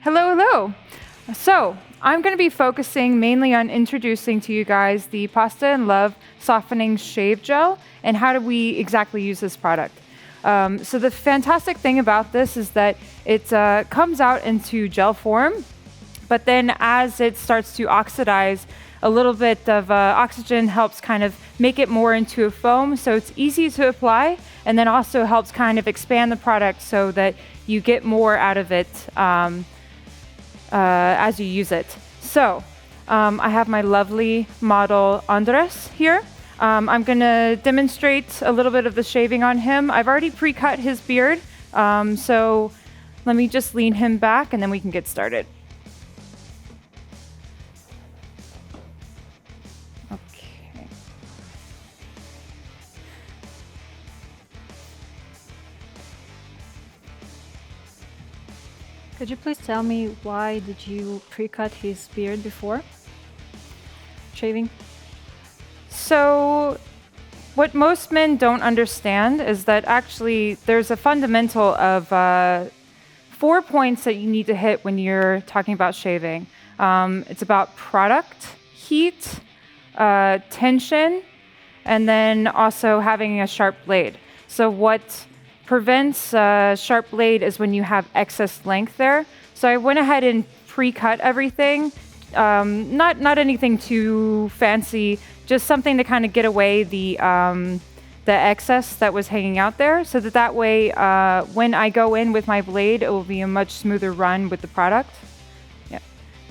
Hello. So, I'm going to be focusing mainly on introducing to you guys the Pasta and Love Softening Shave Gel and how do we exactly use this product. So the fantastic thing about this is that it comes out into gel form, but then as it starts to oxidize, a little bit of oxygen helps kind of make it more into a foam, so it's easy to apply, and then also helps kind of expand the product so that you get more out of it as you use it. So I have my lovely model Andres here. I'm going to demonstrate a little bit of the shaving on him. I've already pre-cut his beard, so let me just lean him back and then we can get started. Okay. Could you please tell me why did you pre-cut his beard before shaving? So what most men don't understand is that actually there's a fundamental of 4 points that you need to hit when you're talking about shaving. It's about product, heat, tension, and then also having a sharp blade. So what prevents a sharp blade is when you have excess length there. So I went ahead and pre-cut everything. Not anything too fancy, just something to kind of get away the excess that was hanging out there, so that way when I go in with my blade, it will be a much smoother run with the product. Yeah.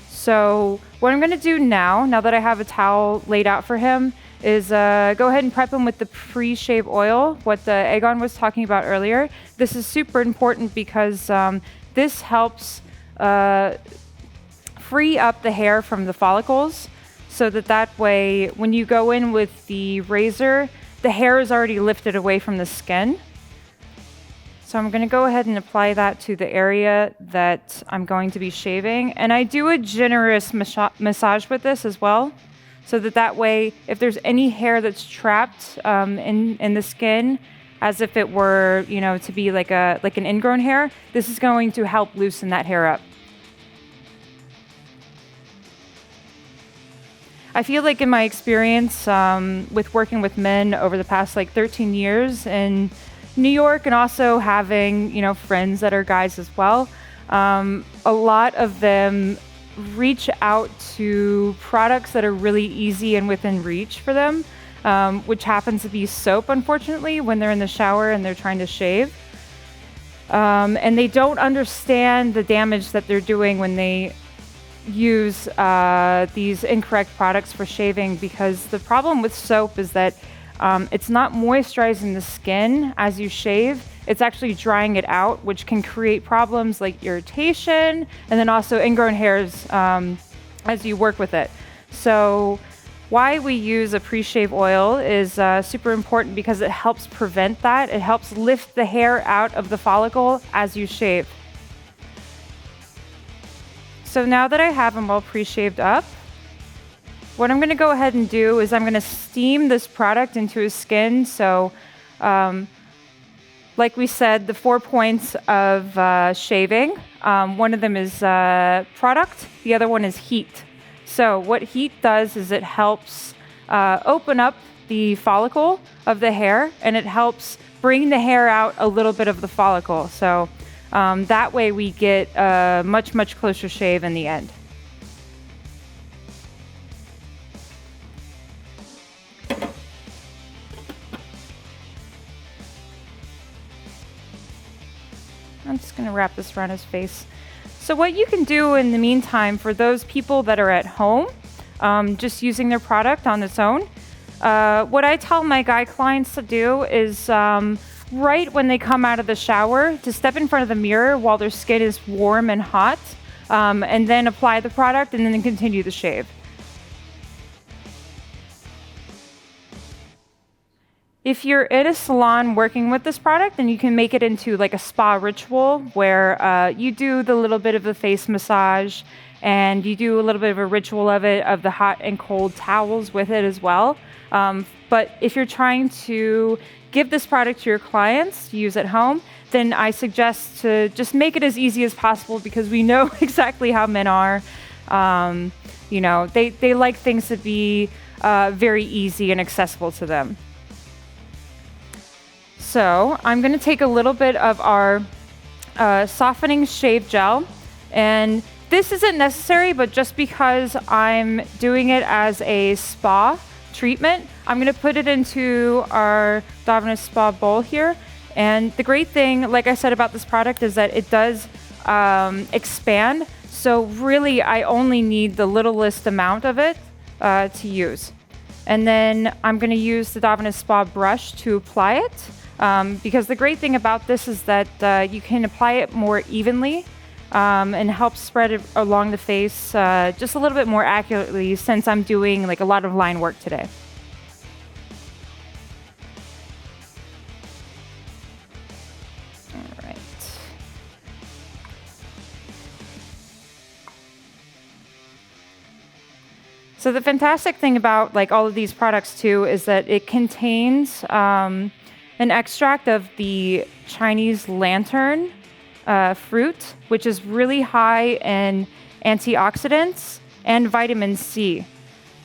So what I'm going to do now that I have a towel laid out for him, is go ahead and prep him with the pre-shave oil, what Egon was talking about earlier. This is super important because this helps free up the hair from the follicles, so that way when you go in with the razor, the hair is already lifted away from the skin. So I'm going to go ahead and apply that to the area that I'm going to be shaving. And I do a generous massage with this as well, so that way if there's any hair that's trapped in the skin, as if it were, to be like an ingrown hair, this is going to help loosen that hair up. I feel like in my experience with working with men over the past 13 years in New York, and also having friends that are guys as well, a lot of them reach out to products that are really easy and within reach for them, which happens to be soap, unfortunately, when they're in the shower and they're trying to shave. And they don't understand the damage that they're doing when they use these incorrect products for shaving, because the problem with soap is that it's not moisturizing the skin as you shave. It's actually drying it out, which can create problems like irritation and then also ingrown hairs as you work with it. So why we use a pre-shave oil is super important, because it helps prevent that. It helps lift the hair out of the follicle as you shave. So now that I have them all pre-shaved up, what I'm going to go ahead and do is I'm going to steam this product into his skin. So like we said, the 4 points of shaving, one of them is product, the other one is heat. So what heat does is it helps open up the follicle of the hair, and it helps bring the hair out a little bit of the follicle. So that way we get a much closer shave in the end. I'm just going to wrap this around his face. So what you can do in the meantime, for those people that are at home, just using their product on its own, what I tell my guy clients to do is right when they come out of the shower, to step in front of the mirror while their skin is warm and hot, and then apply the product and then continue the shave. If you're in a salon working with this product, then you can make it into like a spa ritual where you do the little bit of a face massage and you do a little bit of a ritual of it, of the hot and cold towels with it as well. But if you're trying to give this product to your clients to use at home, then I suggest to just make it as easy as possible, because we know exactly how men are. They like things to be very easy and accessible to them. So I'm going to take a little bit of our softening shave gel, and this isn't necessary, but just because I'm doing it as a spa treatment, I'm going to put it into our Davinesas spa bowl here. And the great thing, like I said, about this product is that it does expand. So really, I only need the littlest amount of it to use. And then I'm going to use the Davinesas spa brush to apply it, because the great thing about this is that you can apply it more evenly and help spread it along the face just a little bit more accurately, since I'm doing like a lot of line work today. All right. So the fantastic thing about like all of these products too is that it contains an extract of the Chinese lantern fruit, which is really high in antioxidants and vitamin C.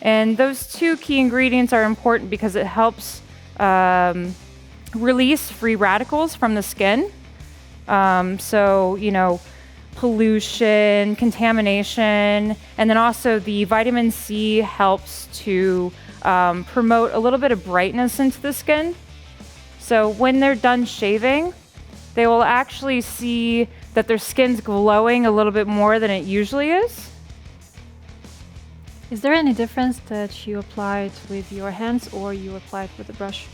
And those two key ingredients are important because it helps release free radicals from the skin. Pollution, contamination, and then also the vitamin C helps to promote a little bit of brightness into the skin. So when they're done shaving, they will actually see that their skin's glowing a little bit more than it usually is. Is there any difference that you apply it with your hands or you apply it with a brush?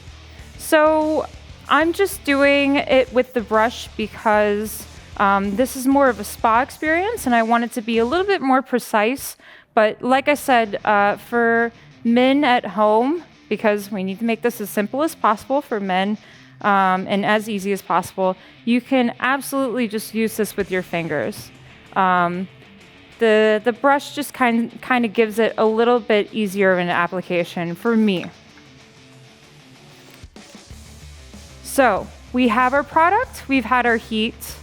So I'm just doing it with the brush because this is more of a spa experience and I want it to be a little bit more precise. But like I said, for men at home, because we need to make this as simple as possible for men, and as easy as possible, you can absolutely just use this with your fingers. The brush just kind of gives it a little bit easier of an application for me. So we have our product, we've had our heat.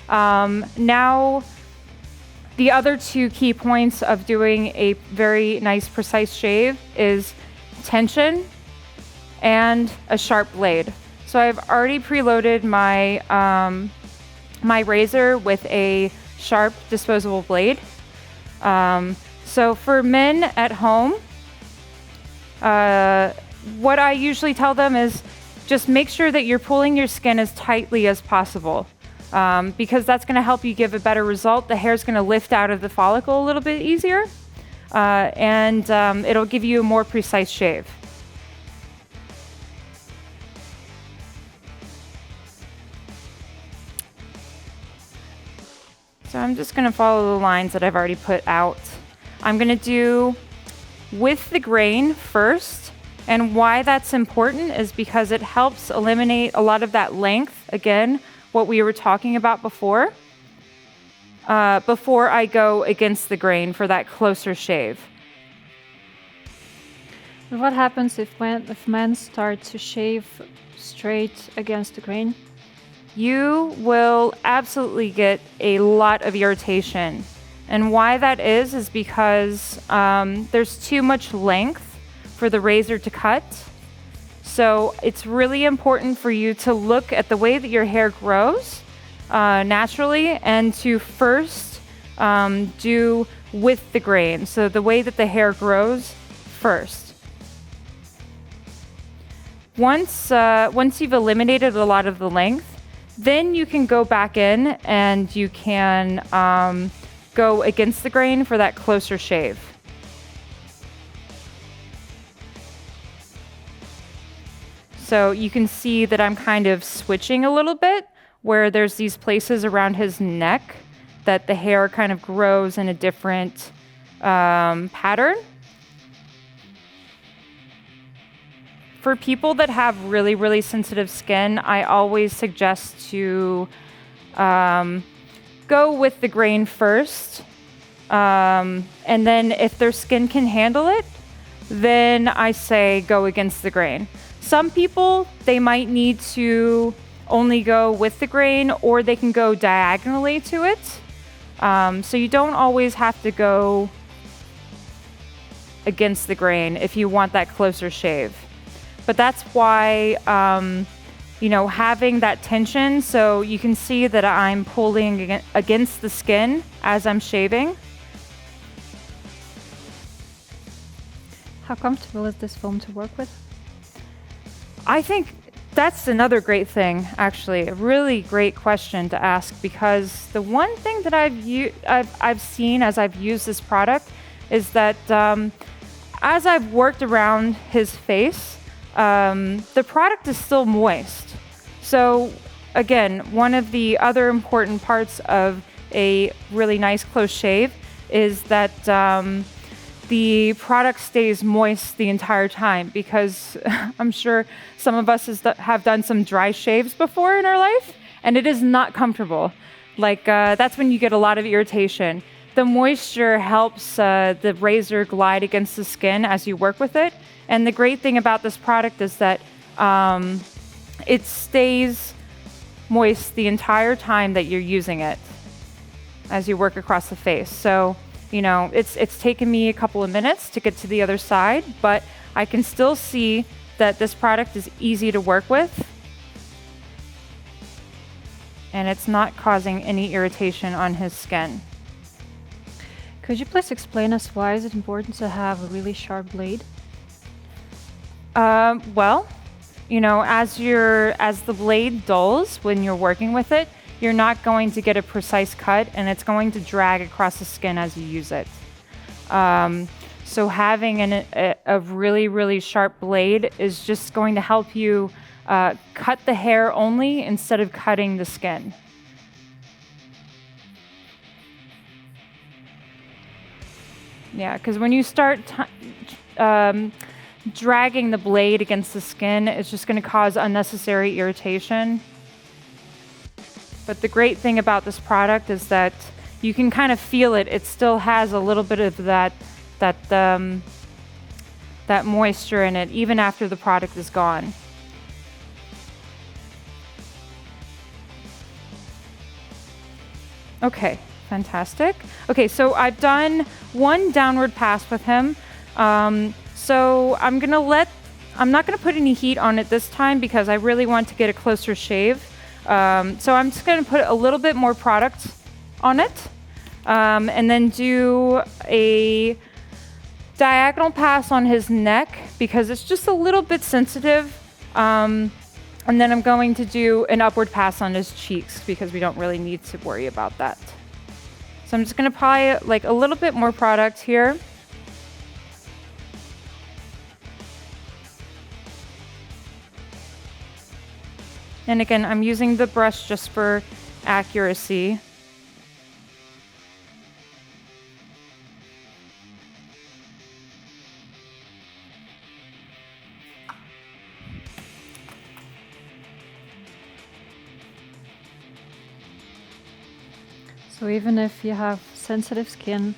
Now the other two key points of doing a very nice precise shave is tension and a sharp blade. So I've already preloaded my my razor with a sharp disposable blade. So for men at home, what I usually tell them is just make sure that you're pulling your skin as tightly as possible, because that's going to help you give a better result. The hair's going to lift out of the follicle a little bit easier, and it'll give you a more precise shave. So I'm just going to follow the lines that I've already put out. I'm going to do with the grain first, and why that's important is because it helps eliminate a lot of that length, again, what we were talking about before I go against the grain for that closer shave. What happens if men start to shave straight against the grain? You will absolutely get a lot of irritation. And why that is because there's too much length for the razor to cut. So it's really important for you to look at the way that your hair grows naturally and to first do with the grain. So the way that the hair grows first. Once you've eliminated a lot of the length, then you can go back in and you can go against the grain for that closer shave. So you can see that I'm kind of switching a little bit, where there's these places around his neck that the hair kind of grows in a different pattern. For people that have really, really sensitive skin, I always suggest to go with the grain first. And then if their skin can handle it, then I say go against the grain. Some people, they might need to only go with the grain, or they can go diagonally to it. So you don't always have to go against the grain if you want that closer shave. But that's why, having that tension, so you can see that I'm pulling against the skin as I'm shaving. How comfortable is this foam to work with? I think that's another great thing, actually. A really great question to ask, because the one thing that I've seen as I've used this product is that as I've worked around his face, the product is still moist. So again, one of the other important parts of a really nice close shave is that the product stays moist the entire time, because I'm sure some of us have done some dry shaves before in our life, and it is not comfortable. That's when you get a lot of irritation. The moisture helps the razor glide against the skin as you work with it. And the great thing about this product is that it stays moist the entire time that you're using it as you work across the face. So, it's taken me a couple of minutes to get to the other side, but I can still see that this product is easy to work with, and it's not causing any irritation on his skin. Could you please explain us why is it important to have a really sharp blade? As the blade dulls when you're working with it, you're not going to get a precise cut, and it's going to drag across the skin as you use it. So having a really, really sharp blade is just going to help you cut the hair only instead of cutting the skin. Yeah, because when you start dragging the blade against the skin, it's just going to cause unnecessary irritation. But the great thing about this product is that you can kind of feel it. It still has a little bit of that moisture in it, even after the product is gone. Okay, fantastic. Okay, so I've done one downward pass with him. So I'm not gonna put any heat on it this time, because I really want to get a closer shave. So I'm just going to put a little bit more product on it, and then do a diagonal pass on his neck, because it's just a little bit sensitive. And then I'm going to do an upward pass on his cheeks, because we don't really need to worry about that. So I'm just going to apply a little bit more product here. And again, I'm using the brush just for accuracy. So even if you have sensitive skin,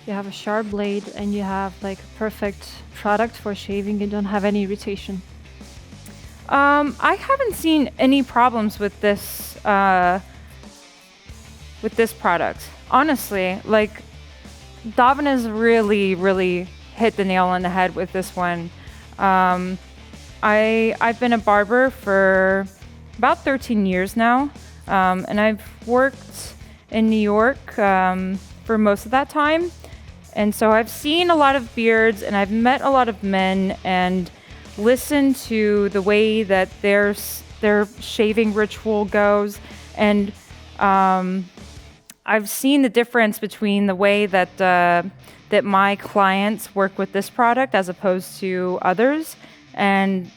you have a sharp blade, and you have a perfect product for shaving, you don't have any irritation. I haven't seen any problems with this product. Honestly, Davinesas really, really hit the nail on the head with this one. I've been a barber for about 13 years now, and I've worked in New York for most of that time. And so I've seen a lot of beards, and I've met a lot of men, and listen to the way that their shaving ritual goes, and I've seen the difference between the way that my clients work with this product as opposed to others, and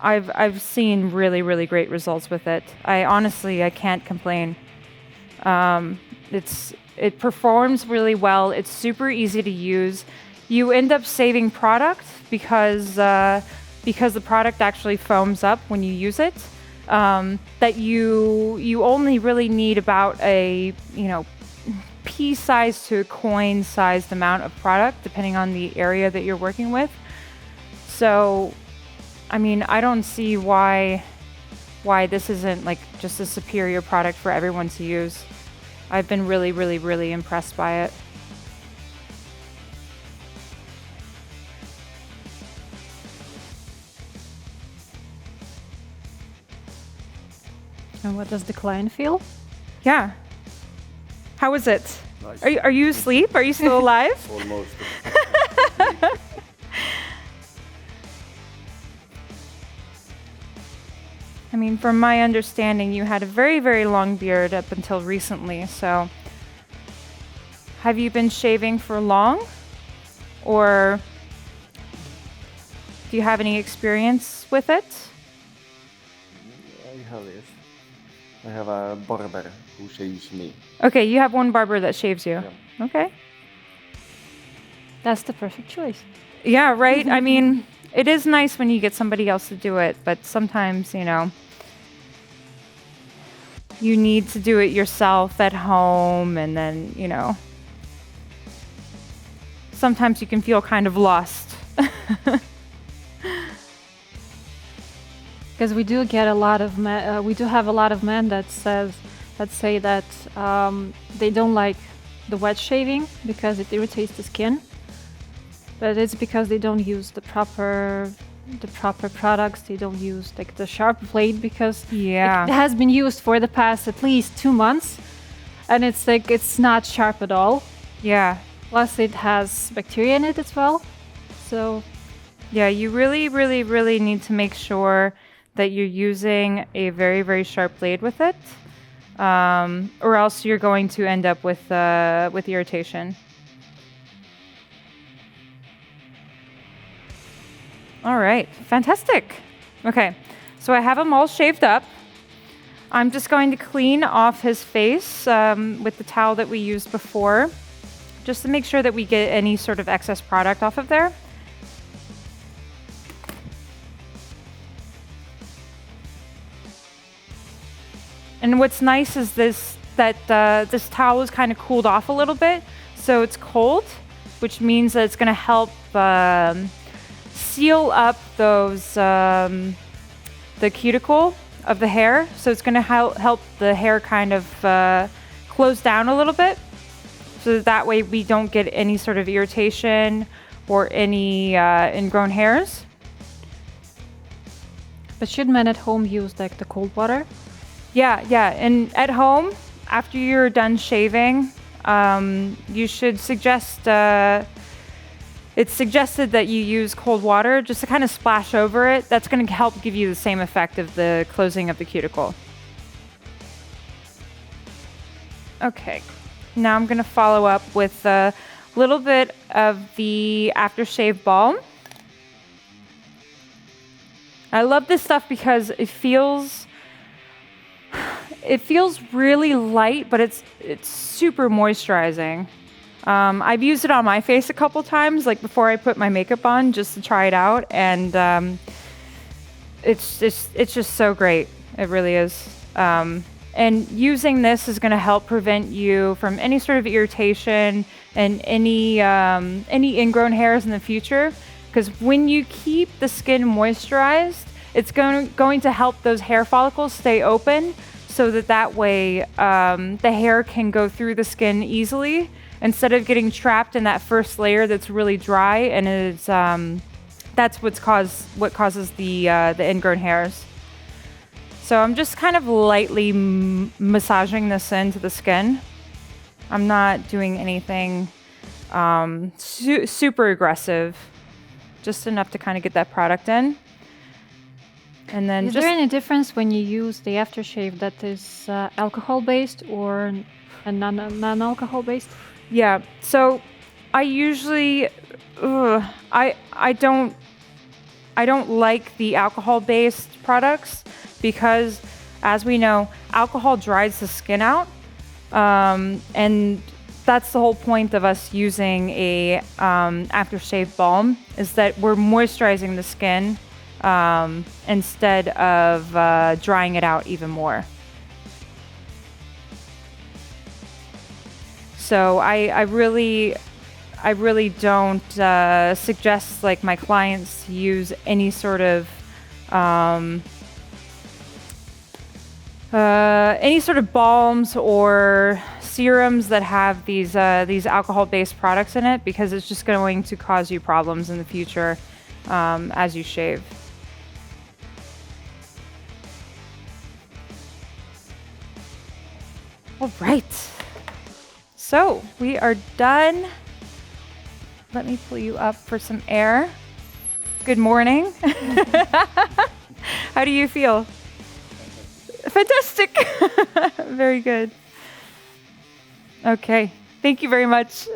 I've seen really, really great results with it. I can't complain. It performs really well. It's super easy to use. You end up saving product because the product actually foams up when you use it. That you only really need about a pea-sized to a coin-sized amount of product, depending on the area that you're working with. So I mean, I don't see why this isn't like just a superior product for everyone to use. I've been really, really, really impressed by it. And what does the client feel? Yeah. How is it? Nice. Are you asleep? Are you still alive? Almost. I mean, from my understanding, you had a very, very long beard up until recently. So have you been shaving for long? Or do you have any experience with it? I have a barber who shaves me. Okay, you have one barber that shaves you. Yeah. Okay. That's the perfect choice. Yeah, right? I mean, it is nice when you get somebody else to do it, but sometimes, you know, you need to do it yourself at home, and then, you know, sometimes you can feel kind of lost. Because we do get a lot of we do have a lot of men that say that they don't like the wet shaving because it irritates the skin, but it's because they don't use the proper products. They don't use like the sharp blade because Yeah. it has been used for the past at least 2 months, and it's like it's not sharp at all. Yeah. Plus it has bacteria in it as well. So Yeah, you really, really, really need to make sure that you're using a very, very sharp blade with it, or else you're going to end up with irritation. All right, fantastic. Okay, so I have him all shaved up. I'm just going to clean off his face with the towel that we used before, just to make sure that we get any sort of excess product off of there. And what's nice is this towel is kind of cooled off a little bit, so it's cold, which means that it's going to help seal up those the cuticle of the hair. So it's going to help the hair kind of close down a little bit, so that way we don't get any sort of irritation or any ingrown hairs. but should men at home use like the cold water? Yeah. And at home, after you're done shaving, you should it's suggested that you use cold water just to kind of splash over it. That's going to help give you the same effect of the closing of the cuticle. Okay, now I'm going to follow up with a little bit of the aftershave balm. I love this stuff because it feels really light, but it's super moisturizing. I've used it on my face a couple times, like before I put my makeup on, just to try it out, and it's just so great. It really is. And using this is going to help prevent you from any sort of irritation and any ingrown hairs in the future. Because when you keep the skin moisturized, it's going to help those hair follicles stay open, so that way the hair can go through the skin easily instead of getting trapped in that first layer that's really dry, and it's that's what causes the ingrown hairs. So I'm just kind of lightly massaging this into the skin. I'm not doing anything super aggressive, just enough to kind of get that product in. And then Is there any difference when you use the aftershave that is alcohol-based or a non-alcohol based? Yeah, so I usually I don't like the alcohol-based products because, as we know, alcohol dries the skin out, and that's the whole point of us using a aftershave balm, is that we're moisturizing the skin instead of drying it out even more. So I really don't suggest like my clients use any sort of any sort of balms or serums that have these alcohol-based products in it, because it's just going to cause you problems in the future as you shave. All right. So we are done. Let me pull you up for some air. Good morning. How do you feel? Fantastic. Very good. Okay. Thank you very much.